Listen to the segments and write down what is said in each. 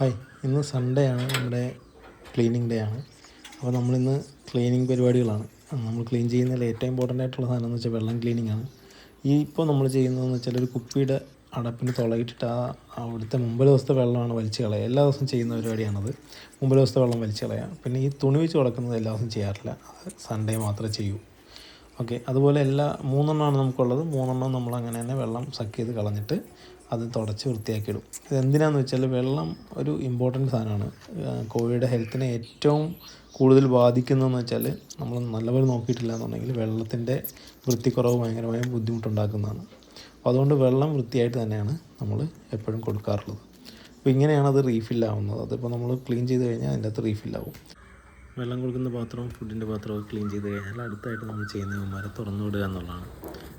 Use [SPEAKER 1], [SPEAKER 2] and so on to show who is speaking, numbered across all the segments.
[SPEAKER 1] Hi, ഇന്ന് Sunday ആണ്, നമ്മുടെ ക്ലീനിങ് ഡേ ആണ്. അപ്പോൾ നമ്മളിന്ന് ക്ലീനിങ് പരിപാടികളാണ്. നമ്മൾ ക്ലീൻ ചെയ്യുന്നതിൽ ഏറ്റവും ഇമ്പോർട്ടൻ്റ് ആയിട്ടുള്ള സാധനം എന്ന് വെച്ചാൽ വെള്ളം ക്ലീനിങ് ആണ്. ഇപ്പോൾ നമ്മൾ ചെയ്യുന്നതെന്ന് വെച്ചാൽ ഒരു കുപ്പിയുടെ അടപ്പിന് തുളയിട്ടിട്ട് അവിടുത്തെ മുമ്പ് ദിവസത്തെ വെള്ളമാണ് വലിച്ച് കളയുക. എല്ലാ ദിവസവും ചെയ്യുന്ന പരിപാടിയാണത്. മുമ്പ് ദിവസത്തെ വെള്ളം വലിച്ച് കളയുക. പിന്നെ ഈ തുണി വെച്ച് തുടക്കുന്നത് എല്ലാ ദിവസവും ചെയ്യാറില്ല, അത് സൺഡേ മാത്രമേ ചെയ്യൂ. ഓക്കെ, അതുപോലെ മൂന്നെണ്ണമാണ് നമുക്കുള്ളത്. മൂന്നെണ്ണം നമ്മൾ അങ്ങനെ തന്നെ വെള്ളം സക്ക് ചെയ്ത് കളഞ്ഞിട്ട് അത് തുടച്ച് വൃത്തിയാക്കിയിടും. ഇതെന്തിനാന്ന് വെച്ചാൽ വെള്ളം ഒരു ഇമ്പോർട്ടൻറ്റ് സാധനമാണ്. കോഴിയുടെ ഹെൽത്തിനെ ഏറ്റവും കൂടുതൽ ബാധിക്കുന്നതെന്ന് വെച്ചാൽ നമ്മൾ നല്ലപോലെ നോക്കിയിട്ടില്ല എന്നുണ്ടെങ്കിൽ വെള്ളത്തിൻ്റെ വൃത്തിക്കുറവ് ഭയങ്കരമായ ബുദ്ധിമുട്ടുണ്ടാക്കുന്നതാണ്. അപ്പോൾ അതുകൊണ്ട് വെള്ളം വൃത്തിയായിട്ട് തന്നെയാണ് നമ്മൾ എപ്പോഴും കൊടുക്കാറുള്ളത്. അപ്പോൾ ഇങ്ങനെയാണ് അത് റീഫില്ലാവുന്നത്. അതിപ്പോൾ നമ്മൾ ക്ലീൻ ചെയ്ത് കഴിഞ്ഞാൽ അതിൻ്റെ അകത്ത് റീഫില്ലാവും. വെള്ളം കൊടുക്കുന്ന പാത്രവും ഫുഡിൻ്റെ പാത്രവും ക്ലീൻ ചെയ്ത് കഴിഞ്ഞാൽ അടുത്തായിട്ട് നമ്മൾ ചെയ്യുന്ന ഇവന്മാരെ തുറന്നു വിടുക എന്നുള്ളതാണ്.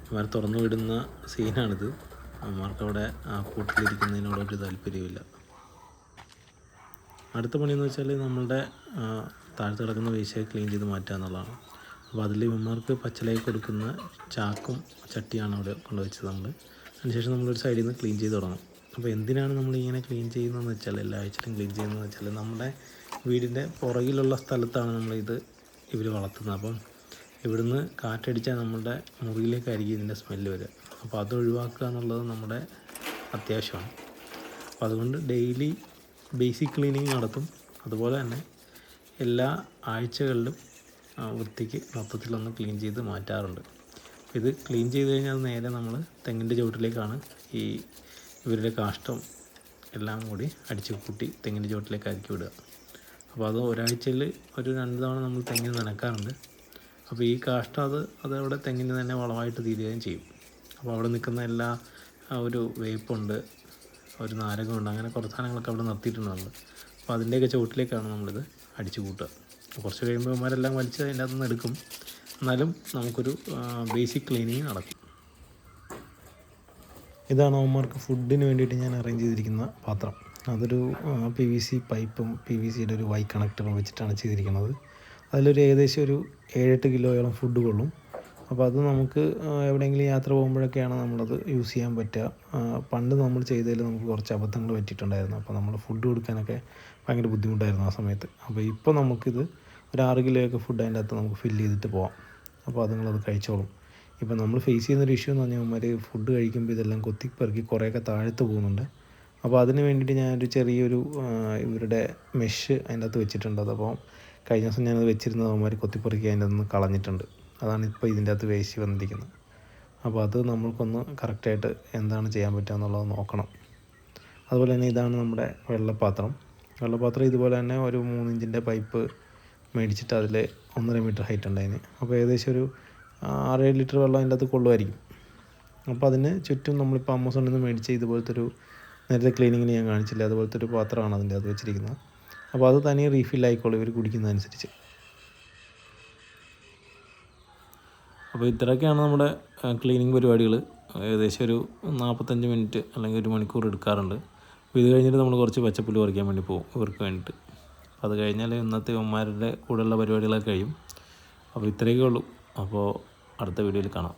[SPEAKER 1] ഇവന്മാരെ തുറന്നു വിടുന്ന സീനാണിത്. അവന്മാർക്കവിടെ കൂട്ടിലിരിക്കുന്നതിനോടൊരു താല്പര്യമില്ല. അടുത്ത പണിയെന്ന് വെച്ചാൽ നമ്മളുടെ താഴത്ത് കിടക്കുന്ന വേസ്റ്റ് ക്ലീൻ ചെയ്ത് മാറ്റുക എന്നുള്ളതാണ്. അപ്പോൾ അതിൽ ഇവന്മാർക്ക് പച്ചിലയിൽ കൊടുക്കുന്ന ചാക്കും ചട്ടിയാണ് അവിടെ കൊണ്ടുവച്ചത് നമ്മൾ. അതിനുശേഷം നമ്മളൊരു സൈഡിൽ നിന്ന് ക്ലീൻ ചെയ്ത് തുടങ്ങും. അപ്പോൾ എന്തിനാണ് നമ്മളിങ്ങനെ ക്ലീൻ ചെയ്യുന്നതെന്ന് വെച്ചാൽ, എല്ലാ ആഴ്ചയിലും ക്ലീൻ ചെയ്യുന്നതെന്ന് വെച്ചാൽ, നമ്മുടെ വീടിൻ്റെ പുറകിലുള്ള സ്ഥലത്താണ് ഇവർ വളർത്തുന്നത്. അപ്പം ഇവിടുന്ന് കാറ്റടിച്ചാൽ നമ്മുടെ മുറിയിലേക്കായിരിക്കും ഇതിൻ്റെ സ്മെല്ല് വരിക. അപ്പോൾ അത് ഒഴിവാക്കുക എന്നുള്ളത് നമ്മുടെ അത്യാവശ്യമാണ്. അപ്പോൾ അതുകൊണ്ട് ഡെയിലി ബേസിക് ക്ലീനിങ് നടത്തും. അതുപോലെ തന്നെ എല്ലാ ആഴ്ചകളിലും വൃത്തിക്ക് മൊത്തത്തിലൊന്ന് ക്ലീൻ ചെയ്ത് മാറ്റാറുണ്ട്. ഇത് ക്ലീൻ ചെയ്ത് കഴിഞ്ഞാൽ അത് നേരെ നമ്മൾ തെങ്ങിൻ്റെ ചുവട്ടിലേക്കാണ് ഇവരുടെ കാഷ്ടം എല്ലാം കൂടി അടിച്ച് കൂട്ടി തെങ്ങിൻ്റെ ചുവട്ടിലേക്ക് ഇറക്കി വിടുക. അപ്പോൾ അത് ഒരാഴ്ചയിൽ ഒരു 2 തവണ നമ്മൾ തെങ്ങിന് നനക്കാറുണ്ട്. അപ്പോൾ ഈ കാഷ്ടം അതവിടെ തെങ്ങിന് തന്നെ വളമായിട്ട് തീരുകയും ചെയ്യും. അപ്പോൾ അവിടെ നിൽക്കുന്ന എല്ലാ ഒരു വേപ്പുണ്ട്, ഒരു നാരകമുണ്ട്, അങ്ങനെ കുറച്ച് സാധനങ്ങളൊക്കെ അവിടെ നിർത്തിയിട്ടുണ്ട് നമ്മൾ. അപ്പോൾ അതിൻ്റെയൊക്കെ ചുവട്ടിലേക്കാണ് നമ്മളിത് അടിച്ചു കൂട്ടുക. കുറച്ച് കഴിയുമ്പോൾ ഇവന്മാരെല്ലാം വലിച്ച് അതിൻ്റെ അകത്തുനിന്ന് എടുക്കും. എന്നാലും നമുക്കൊരു ബേസിക് ക്ലീനിങ് നടക്കും. ഇതാണ് അവന്മാർക്ക് ഫുഡിന് വേണ്ടിയിട്ട് ഞാൻ അറേഞ്ച് ചെയ്തിരിക്കുന്ന പാത്രം. അതൊരു PVC പൈപ്പും PVCയുടെ ഒരു വൈ കണക്ടറും വെച്ചിട്ടാണ് ചെയ്തിരിക്കുന്നത്. അതിലൊരു ഏകദേശം ഒരു 7-8 കിലോയോളം ഫുഡ് കൊള്ളും. അപ്പോൾ അത് നമുക്ക് എവിടെയെങ്കിലും യാത്ര പോകുമ്പോഴൊക്കെയാണ് നമ്മളത് യൂസ് ചെയ്യാൻ പറ്റുക. പണ്ട് നമ്മൾ ചെയ്തതിൽ നമുക്ക് കുറച്ച് അബദ്ധങ്ങൾ പറ്റിയിട്ടുണ്ടായിരുന്നു. അപ്പോൾ നമ്മൾ ഫുഡ് കൊടുക്കാനൊക്കെ ഭയങ്കര ബുദ്ധിമുട്ടായിരുന്നു ആ സമയത്ത്. അപ്പോൾ ഇപ്പോൾ നമുക്കിത് ഒരു 6 കിലോയൊക്കെ ഫുഡ് അതിൻ്റെ അകത്ത് നമുക്ക് ഫില്ല് ചെയ്തിട്ട് പോകാം. അപ്പോൾ അതുങ്ങളത് കഴിച്ചോളും. ഇപ്പോൾ നമ്മൾ ഫേസ് ചെയ്യുന്നൊരു ഇഷ്യൂ എന്ന് പറഞ്ഞാൽ ഇവന്മാർ ഫുഡ് കഴിക്കുമ്പോൾ ഇതെല്ലാം കൊത്തിപ്പെറുക്കി കുറേയൊക്കെ താഴത്ത് പോകുന്നുണ്ട്. അപ്പോൾ അതിന് വേണ്ടിയിട്ട് ഞാനൊരു ചെറിയൊരു ഇവരുടെ മെഷ് അതിൻ്റെ അകത്ത് വെച്ചിട്ടുണ്ട്. അതപ്പോൾ കഴിഞ്ഞ ദിവസം ഞാനത് വെച്ചിരുന്നത് അവന്മാർ കൊത്തിപ്പെറുക്കി അതിൻ്റെ അകത്ത് നിന്ന് കളഞ്ഞിട്ടുണ്ട്. അതാണ് ഇപ്പോൾ ഇതിൻ്റെ അകത്ത് വേസ്റ്റ് വന്നിരിക്കുന്നത്. അപ്പോൾ അത് നമ്മൾക്കൊന്ന് കറക്റ്റായിട്ട് എന്താണ് ചെയ്യാൻ പറ്റുക എന്നുള്ളത് നോക്കണം. അതുപോലെ തന്നെ ഇതാണ് നമ്മുടെ വെള്ളപ്പാത്രം ഇതുപോലെ തന്നെ ഒരു 3 ഇഞ്ചിൻ്റെ പൈപ്പ് മേടിച്ചിട്ട് അതിൽ 1.5 മീറ്റർ ഹൈറ്റ് ഉണ്ട് അതിന്. അപ്പോൾ ഏകദേശം ഒരു 6-7 ലിറ്റർ വെള്ളം അതിൻ്റെ അകത്ത് കൊള്ളുമായിരിക്കും. അപ്പോൾ അതിന് ചുറ്റും നമ്മളിപ്പോൾ ആമസോണിൽ നിന്ന് മേടിച്ച ഇതുപോലത്തെ ഒരു, നേരത്തെ ക്ലീനിങ്ങിന് ഞാൻ കാണിച്ചില്ല, അതുപോലത്തെ ഒരു പാത്രമാണ് അതിൻ്റെ അകത്ത് വെച്ചിരിക്കുന്നത്. അപ്പോൾ അത് തനിയെ റീഫില്ലായിക്കോളും ഇവർ കുടിക്കുന്നതനുസരിച്ച്. അപ്പോൾ ഇത്രയൊക്കെയാണ് നമ്മുടെ ക്ലീനിങ് പരിപാടികൾ. ഏകദേശം ഒരു 45 മിനിറ്റ് അല്ലെങ്കിൽ 1 മണിക്കൂർ എടുക്കാറുണ്ട്. അപ്പോൾ ഇത് കഴിഞ്ഞിട്ട് നമ്മൾ കുറച്ച് പച്ചപ്പുല്ല് പറിക്കാൻ വേണ്ടി പോകും ഇവർക്ക് വേണ്ടിയിട്ട്. അത് കഴിഞ്ഞാൽ ഇന്നത്തെ ഇവന്മാരുടെ കൂടെയുള്ള പരിപാടികളൊക്കെ കഴിയും. അപ്പോൾ ഇത്രയൊക്കെ ഉള്ളൂ. അപ്പോൾ അടുത്ത വീഡിയോയിൽ കാണാം.